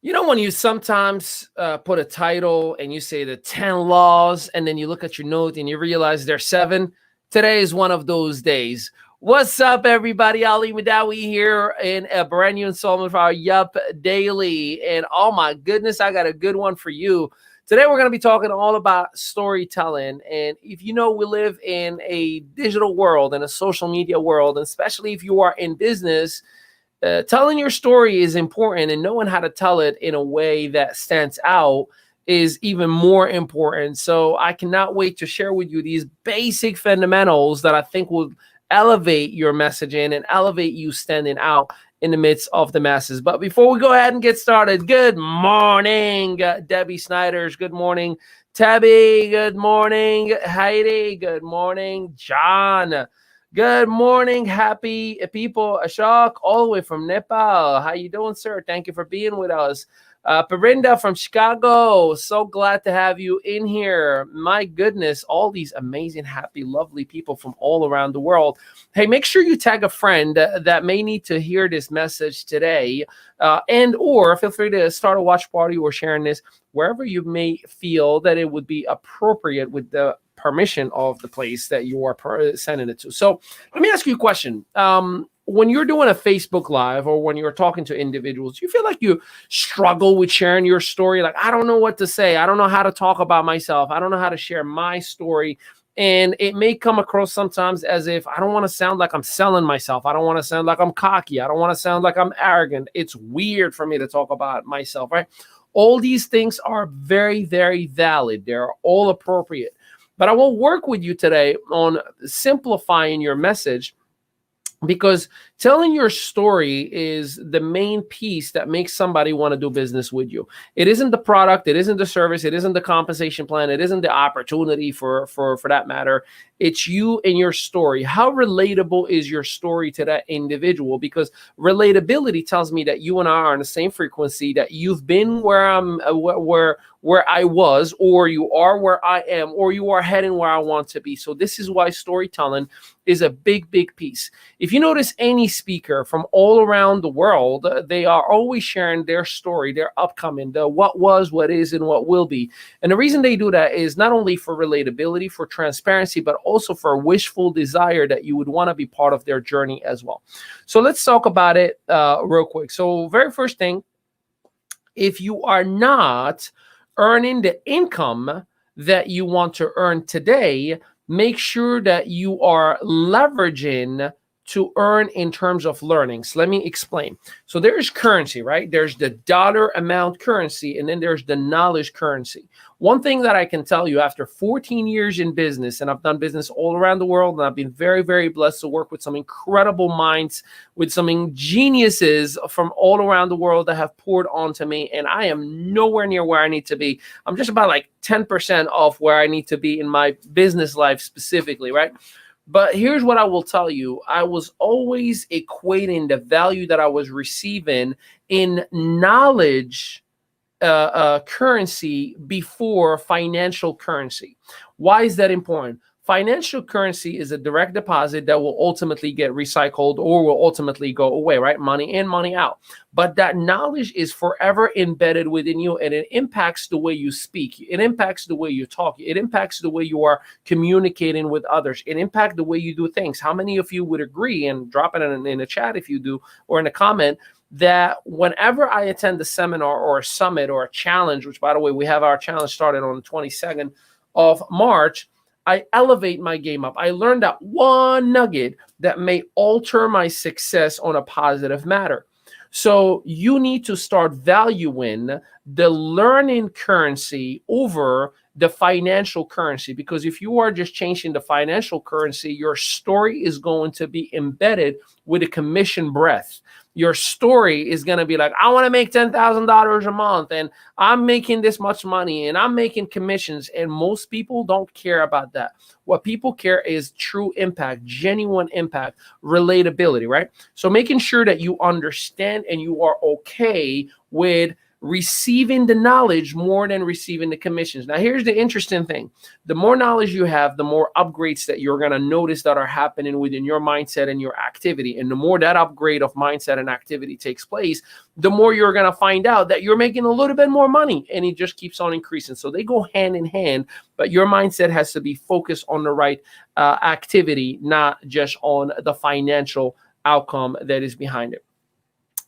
You know, when you sometimes put a title and you say the 10 laws, and then you look at your note and you realize there's seven? Today is one of those days. What's up, everybody? Ali Madawi here in a brand new installment for our Yup Daily. And oh my goodness, I got a good one for you. Today, we're going to be talking all about storytelling. And if you know, we live in a digital world and a social media world, and especially if you are in business, telling your story is important, and knowing how to tell it in a way that stands out is even more important. So I cannot wait to share with you these basic fundamentals that I think will elevate your messaging and elevate you standing out in the midst of the masses. But before we go ahead and get started, good morning, Debbie Snyders. Good morning, Tabby. Good morning, Heidi. Good morning, John. Good morning, happy people. Ashok, all the way from Nepal. How you doing, sir? Thank you for being with us. Parinda from Chicago. So glad to have you in here. My goodness, all these amazing, happy, lovely people from all around the world. Hey, make sure you tag a friend that may need to hear this message today, and or feel free to start a watch party or sharing this wherever you may feel that it would be appropriate with the permission of the place that you are sending it to. So let me ask you a question. When you're doing a Facebook Live or when you're talking to individuals, you feel like you struggle with sharing your story? Like, I don't know what to say. I don't know how to talk about myself. I don't know how to share my story. And it may come across sometimes as if I don't want to sound like I'm selling myself. I don't want to sound like I'm cocky. I don't want to sound like I'm arrogant. It's weird for me to talk about myself, right? All these things are very, very valid. They're all appropriate. But I will work with you today on simplifying your message, because telling your story is the main piece that makes somebody want to do business with you. It isn't the product, it isn't the service, it isn't the compensation plan, it isn't the opportunity for that matter. It's you and your story. How relatable is your story to that individual? Because relatability tells me that you and I are on the same frequency, that you've been where I'm where I was, or you are where I am, or you are heading where I want to be. So this is why storytelling is a big, big piece. If you notice any speaker from all around the world, they are always sharing their story, their upcoming, the what was, what is, and what will be. And the reason they do that is not only for relatability, for transparency, but also for wishful desire that you would want to be part of their journey as well. So let's talk about it real quick. So very first thing, if you are not earning the income that you want to earn today, make sure that you are leveraging to earn in terms of learning. So let me explain. So there's currency, right? There's the dollar amount currency, and then there's the knowledge currency. One thing that I can tell you, after 14 years in business, and I've done business all around the world, and I've been very, very blessed to work with some incredible minds, with some geniuses from all around the world that have poured onto me, and I am nowhere near where I need to be. I'm just about like 10% off where I need to be in my business life specifically, right? But here's what I will tell you. I was always equating the value that I was receiving in knowledge currency before financial currency. Why is that important? Financial currency is a direct deposit that will ultimately get recycled or will ultimately go away, right? Money in, money out. But that knowledge is forever embedded within you, and it impacts the way you speak. It impacts the way you talk. It impacts the way you are communicating with others. It impacts the way you do things. How many of you would agree, and drop it in the chat if you do, or in a comment, that whenever I attend a seminar or a summit or a challenge, which, by the way, we have our challenge started on the 22nd of March, I elevate my game up. I learned that one nugget that may alter my success on a positive matter. So you need to start valuing the learning currency over the financial currency, because if you are just changing the financial currency, your story is going to be embedded with a commission breath. Your story is going to be like, I want to make $10,000 a month, and I'm making this much money, and I'm making commissions. And most people don't care about that. What people care is true impact, genuine impact, relatability, right? So making sure that you understand and you are okay with receiving the knowledge more than receiving the commissions. Now, here's the interesting thing. The more knowledge you have, the more upgrades that you're going to notice that are happening within your mindset and your activity. And the more that upgrade of mindset and activity takes place, the more you're going to find out that you're making a little bit more money, and it just keeps on increasing. So they go hand in hand, but your mindset has to be focused on the right activity, not just on the financial outcome that is behind it.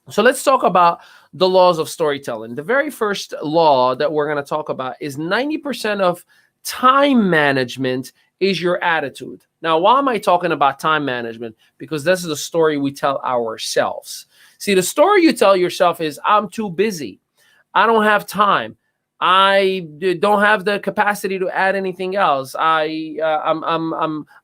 So let's talk about the laws of storytelling. The very first law that we're going to talk about is 90% of time management is your attitude. Now, why am I talking about time management? Because this is the story we tell ourselves. See, the story you tell yourself is, I'm too busy. I don't have time. I don't have the capacity to add anything else. I'm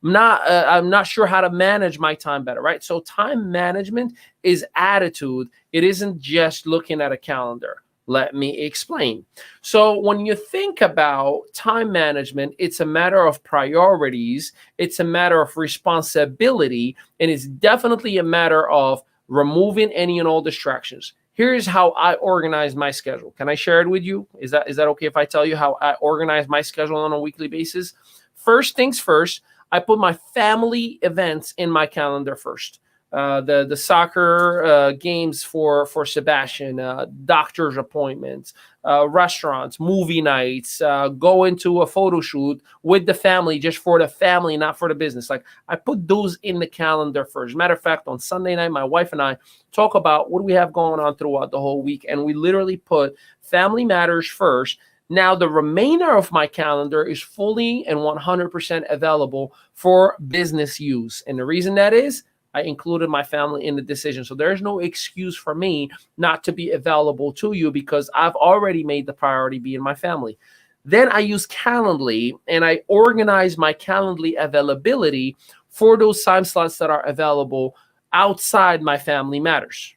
not sure how to manage my time better, right? So time management is attitude. It isn't just looking at a calendar. Let me explain. So when you think about time management, it's a matter of priorities. It's a matter of responsibility, and it's definitely a matter of removing any and all distractions. Here's how I organize my schedule. Can I share it with you? Is that okay if I tell you how I organize my schedule on a weekly basis? First things first, I put my family events in my calendar first. The soccer games for Sebastian, doctor's appointments, restaurants, movie nights, go into a photo shoot with the family, just for the family, not for the business. Like, I put those in the calendar first. Matter of fact, on Sunday night, my wife and I talk about what do we have going on throughout the whole week, and we literally put family matters first. Now, the remainder of my calendar is fully and 100% available for business use. And the reason that is, I included my family in the decision. So there's no excuse for me not to be available to you, because I've already made the priority being my family. Then I use Calendly, and I organize my Calendly availability for those time slots that are available outside my family matters.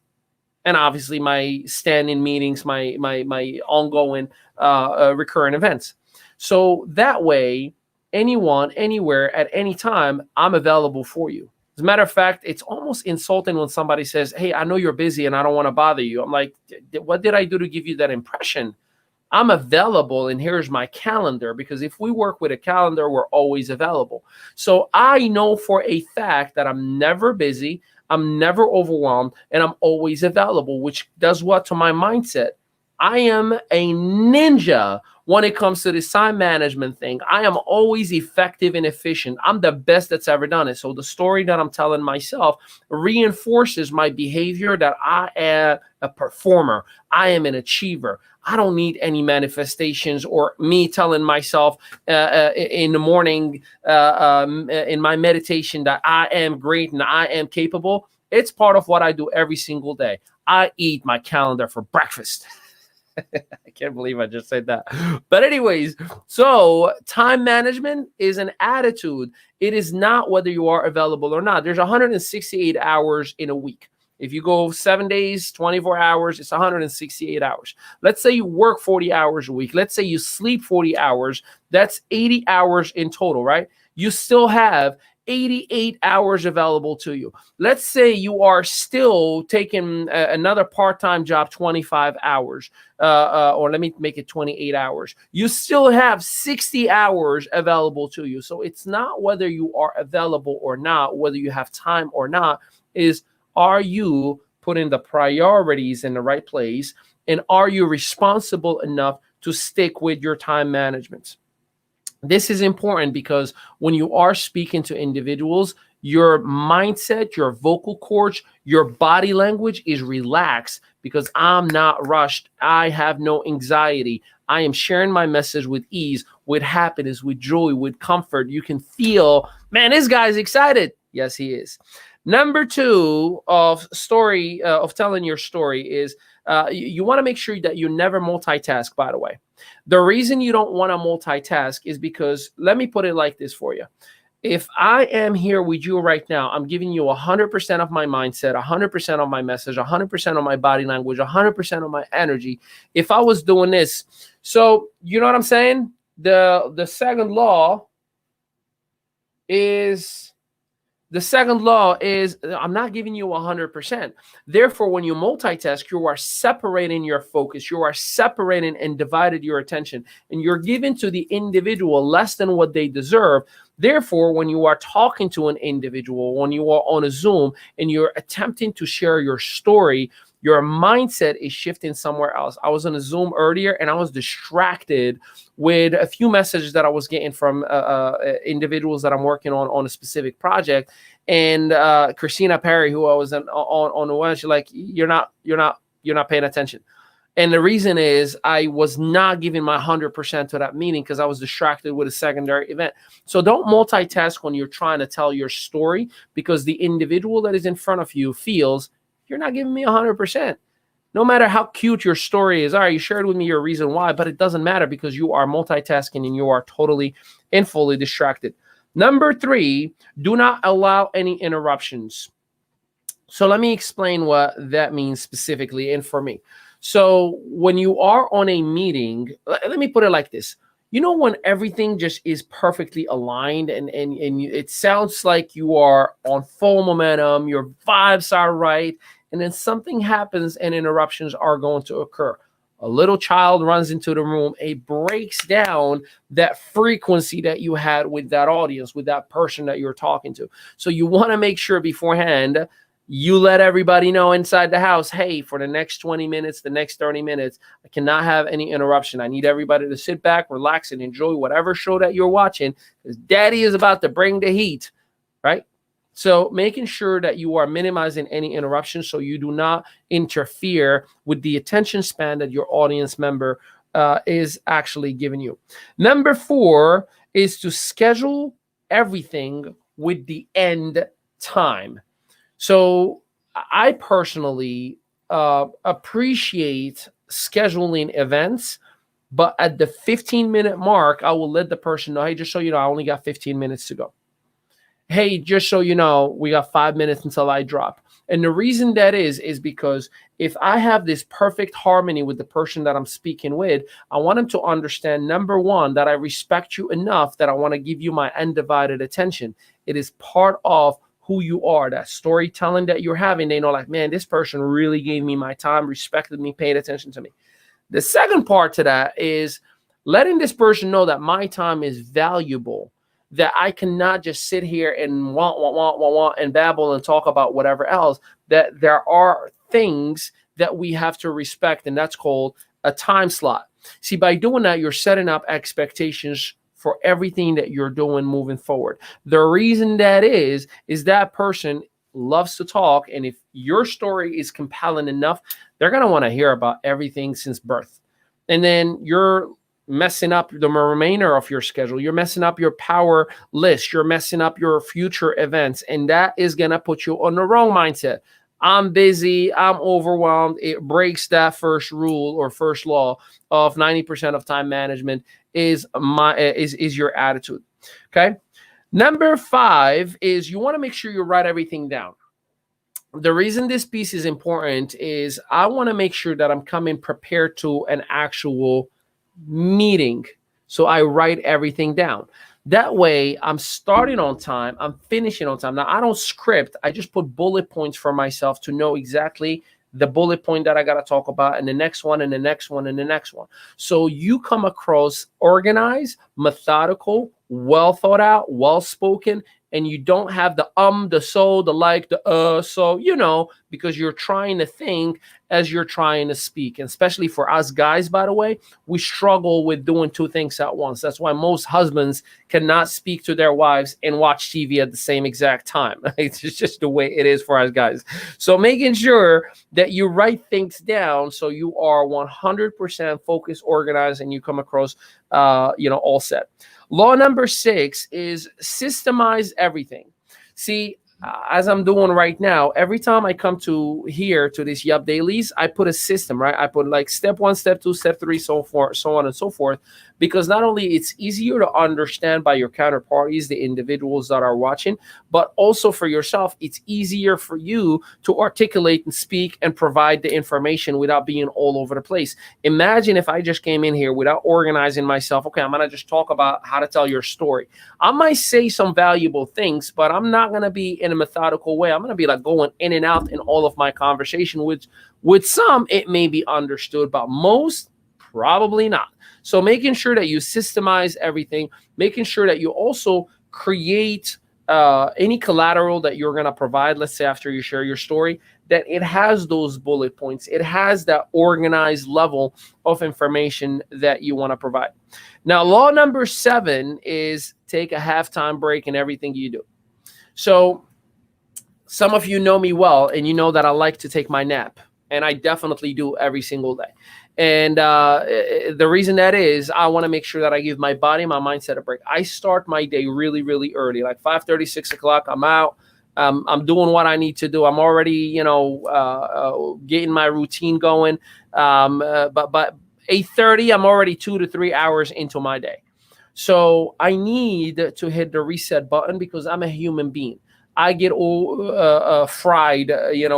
And obviously my standing meetings, my ongoing recurrent events. So that way, anyone, anywhere, at any time, I'm available for you. As a matter of fact, it's almost insulting when somebody says, hey, I know you're busy and I don't want to bother you. I'm like, what did I do to give you that impression? I'm available, and here's my calendar, because if we work with a calendar, we're always available. So I know for a fact that I'm never busy, I'm never overwhelmed, and I'm always available, which does what to my mindset? I am a ninja when it comes to this time management thing. I am always effective and efficient. I'm the best that's ever done it. So the story that I'm telling myself reinforces my behavior that I am a performer. I am an achiever. I don't need any manifestations or me telling myself in the morning in my meditation that I am great and I am capable. It's part of what I do every single day. I eat my calendar for breakfast. I can't believe I just said that. But anyways, so time management is an attitude. It is not whether you are available or not. There's 168 hours in a week. If you go 7 days, 24 hours, it's 168 hours. Let's say you work 40 hours a week. Let's say you sleep 40 hours. That's 80 hours in total, right? You still have 88 hours available to you. Let's say you are still taking another part-time job, 25 hours, or let me make it 28 hours. You still have 60 hours available to you. So it's not whether you are available or not, whether you have time or not, is are you putting the priorities in the right place, and are you responsible enough to stick with your time management? This is important because when you are speaking to individuals, your mindset, your vocal cords, your body language is relaxed, because I'm not rushed. I have no anxiety. I am sharing my message with ease, with happiness, with joy, with comfort. You can feel, man, this guy's excited. Yes, he is. Number two of telling your story is you want to make sure that you never multitask, by the way. The reason you don't want to multitask is because, let me put it like this for you. If I am here with you right now, I'm giving you 100% of my mindset, 100% of my message, 100% of my body language, 100% of my energy. If I was doing this, so you know what I'm saying? The second law is The second law is I'm not giving you 100%. Therefore, when you multitask, you are separating your focus. You are separating and divided your attention, and you're giving to the individual less than what they deserve. Therefore, when you are talking to an individual, when you are on a Zoom and you're attempting to share your story, your mindset is shifting somewhere else. I was on a Zoom earlier and I was distracted with a few messages that I was getting from individuals that I'm working on a specific project. And Christina Perry, who I was on the one, she's like, you're not paying attention. And the reason is I was not giving my 100% to that meeting because I was distracted with a secondary event. So don't multitask when you're trying to tell your story, because the individual that is in front of you feels you're not giving me 100%. No matter how cute your story is, all right, you shared with me your reason why, but it doesn't matter because you are multitasking and you are totally and fully distracted. Number 3, do not allow any interruptions. So let me explain what that means specifically and for me. So when you are on a meeting, let me put it like this. You know, when everything just is perfectly aligned and it sounds like you are on full momentum, your vibes are right, and then something happens and interruptions are going to occur. A little child runs into the room, it breaks down that frequency that you had with that audience, with that person that you're talking to. So you want to make sure beforehand you let everybody know inside the house, hey, for the next 20 minutes, the next 30 minutes, I cannot have any interruption. I need everybody to sit back, relax, and enjoy whatever show that you're watching, because daddy is about to bring the heat, right? So making sure that you are minimizing any interruption so you do not interfere with the attention span that your audience member is actually giving you. Number 4 is to schedule everything with the end time. So I personally appreciate scheduling events, but at the 15-minute mark, I will let the person know, hey, just so you know, I only got 15 minutes to go. Hey, just so you know, we got 5 minutes until I drop. And the reason that is because if I have this perfect harmony with the person that I'm speaking with, I want them to understand, number 1, that I respect you enough that I want to give you my undivided attention. It is part of who you are, that storytelling that you're having. They know, like, man, this person really gave me my time, respected me, paid attention to me. The second part to that is letting this person know that my time is valuable, that I cannot just sit here and want and babble and talk about whatever else, that there are things that we have to respect, and that's called a time slot. See, by doing that, you're setting up expectations for everything that you're doing moving forward. The reason that is that person loves to talk, and if your story is compelling enough, they're going to want to hear about everything since birth. And then you're messing up the remainder of your schedule. You're messing up your power list. You're messing up your future events, and that is going to put you on the wrong mindset. I'm busy, I'm overwhelmed. It breaks that first rule or first law of 90% of time management is your attitude. Okay. Number 5 is you want to make sure you write everything down. The reason this piece is important is I want to make sure that I'm coming prepared to an actual meeting. So I write everything down. That way I'm starting on time, I'm finishing on time. Now I don't script, I just put bullet points for myself to know exactly the bullet point that I got to talk about, and the next one, and the next one, and the next one. So you come across organized, methodical, well thought out, well spoken, and you don't have the the so, the like, the so, you know, because you're trying to think as you're trying to speak. And especially for us guys, by the way, we struggle with doing 2 things at once. That's why most husbands cannot speak to their wives and watch TV at the same exact time. It's just the way it is for us guys. So making sure that you write things down so you are 100% focused, organized, and you come across, all set. Law number 6 is systemize everything. See, as I'm doing right now, every time I come to here to these Yup dailies, I put a system, right? I put like step one, step two, step three, so forth, so on and so forth, because not only it's easier to understand by your counterparties, the individuals that are watching, but also for yourself, it's easier for you to articulate and speak and provide the information without being all over the place. Imagine if I just came in here without organizing myself. Okay, I'm gonna just talk about how to tell your story. I might say some valuable things, but I'm not gonna be in a methodical way. I'm gonna be like going in and out in all of my conversation, which with some it may be understood, but most probably not. So making sure that you systemize everything, making sure that you also create any collateral that you're gonna provide. Let's say after you share your story, that it has those bullet points. It has that organized level of information that you want to provide. Now, law number 7 is take a halftime break in everything you do. So some of you know me well, and you know that I like to take my nap, and I definitely do every single day. And the reason that is, I want to make sure that I give my body, my mindset a break. I start my day really, really early, like 5:30, 6 o'clock. I'm out. I'm doing what I need to do. I'm already, getting my routine going. But 8:30, I'm already 2 to 3 hours into my day. So I need to hit the reset button because I'm a human being. I get all fried,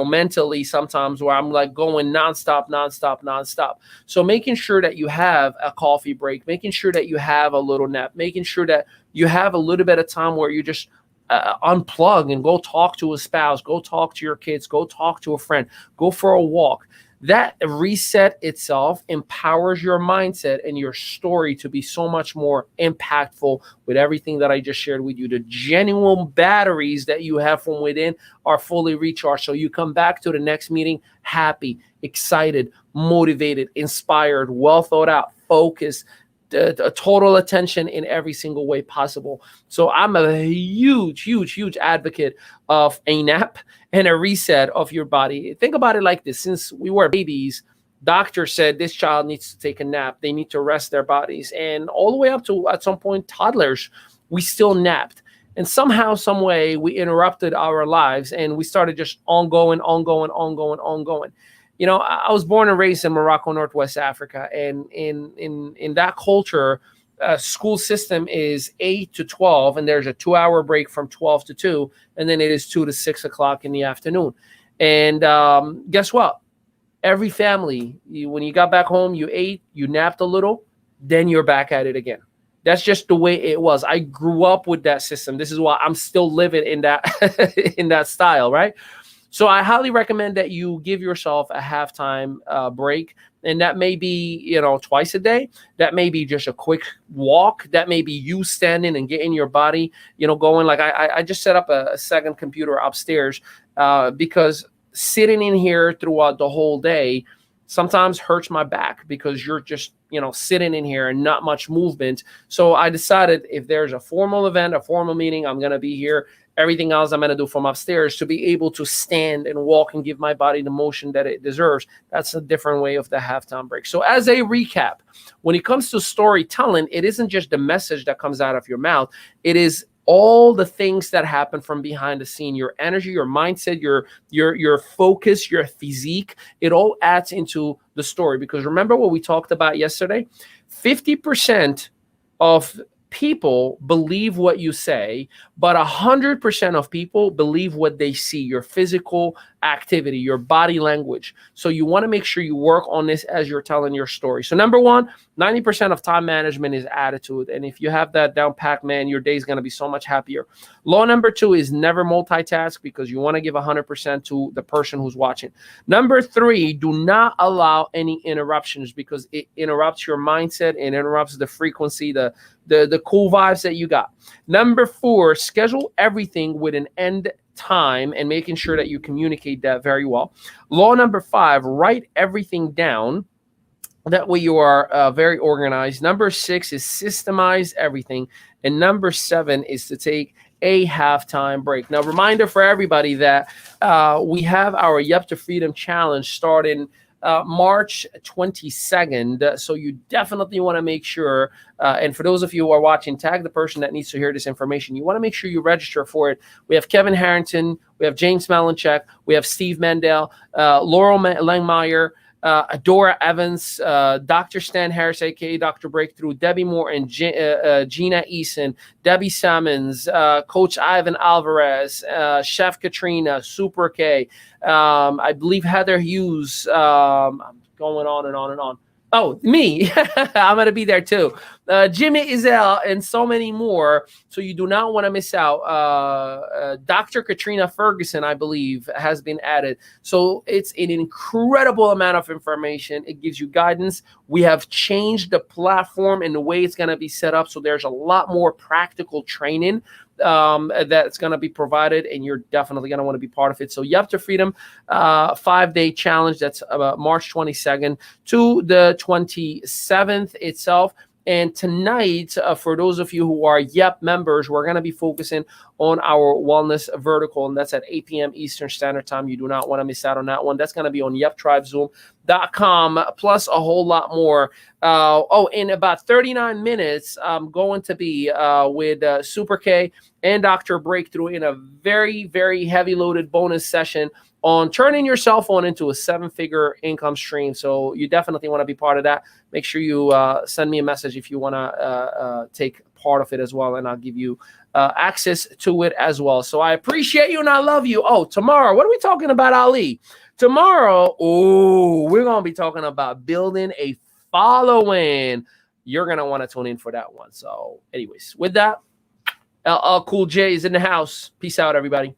mentally sometimes, where I'm like going nonstop. So making sure that you have a coffee break, making sure that you have a little nap, making sure that you have a little bit of time where you just unplug and go talk to a spouse, go talk to your kids, go talk to a friend, go for a walk. That reset itself empowers your mindset and your story to be so much more impactful with everything that I just shared with you. The genuine batteries that you have from within are fully recharged. So you come back to the next meeting happy, excited, motivated, inspired, well thought out, focused, a total attention in every single way possible. So I'm a huge advocate of a nap and a reset of your body. Think about it like this. Since we were babies, doctor said this child needs to take a nap. They need to rest their bodies. And all the way up to, at some point, toddlers, we still napped. And somehow, some way, we interrupted our lives and we started just ongoing. I was born and raised in Morocco, Northwest Africa, and in that culture, school system is 8 to 12, and there's a 2-hour break from 12 to 2, and then it is 2 to 6 o'clock in the afternoon. And guess what? Every family, when you got back home, you ate, you napped a little, then you're back at it again. That's just the way it was. I grew up with that system. This is why I'm still living in that in that style, right? So I highly recommend that you give yourself a halftime break. And that may be, twice a day. That may be just a quick walk. That may be you standing and getting your body, going. Like I just set up a second computer upstairs because sitting in here throughout the whole day sometimes hurts my back because you're just, sitting in here and not much movement. So I decided if there's a formal event, a formal meeting, I'm going to be here. Everything else I'm going to do from upstairs to be able to stand and walk and give my body the motion that it deserves. That's a different way of the halftime break. So as a recap, when it comes to storytelling, it isn't just the message that comes out of your mouth. It is all the things that happen from behind the scene, your energy, your mindset, your focus, your physique, it all adds into the story. Because remember what we talked about yesterday? 50% of people believe what you say, but 100% of people believe what they see, your physical activity, your body language. So you want to make sure you work on this as you're telling your story. So number one, 90% of time management is attitude. And if you have that down packed, man, your day is going to be so much happier. Law number 2 is never multitask because you want to give 100% to the person who's watching. Number 3, do not allow any interruptions because it interrupts your mindset. It interrupts the frequency, the cool vibes that you got. Number 4, schedule everything with an end time and making sure that you communicate that very well. Law number 5, write everything down. That way you are very organized. Number 6 is systemize everything. And number 7 is to take a halftime break. Now, reminder for everybody that we have our Yup to Freedom Challenge starting March 22nd. So you definitely want to make sure, and for those of you who are watching, tag the person that needs to hear this information. You want to make sure you register for it. We have Kevin Harrington, we have James Malinchak, we have Steve Mandel, Laurel Langmeyer, Adora Evans, Dr. Stan Harris, aka Dr. Breakthrough, Debbie Moore, and Gina Eason, Debbie Sammons, Coach Ivan Alvarez, Chef Katrina, Super K, I believe Heather Hughes, going on and on and on. Oh, me. I'm going to be there too. Jimmy Izell and so many more. So you do not want to miss out. Dr. Katrina Ferguson, I believe, has been added. So it's an incredible amount of information. It gives you guidance. We have changed the platform and the way it's going to be set up. So there's a lot more practical training that's going to be provided, and you're definitely going to want to be part of it. So Yep to Freedom 5-day challenge, that's March 22nd to the 27th itself. And tonight, for those of you who are Yep members, we're going to be focusing on our wellness vertical, and that's at 8 p.m. Eastern Standard Time. You do not want to miss out on that one. That's going to be on YepTribeZoom.com, plus a whole lot more. In about 39 minutes, I'm going to be with Super K and Dr. Breakthrough in a very, very heavy loaded bonus session on turning your cell phone into a 7-figure income stream. So you definitely want to be part of that. Make sure you send me a message if you want to take part of it as well, and I'll give you access to it as well. So I appreciate you and I love you. Oh, tomorrow, what are we talking about, Ali? Tomorrow, we're going to be talking about building a following. You're going to want to tune in for that one. So anyways, with that, LL Cool J is in the house. Peace out, everybody.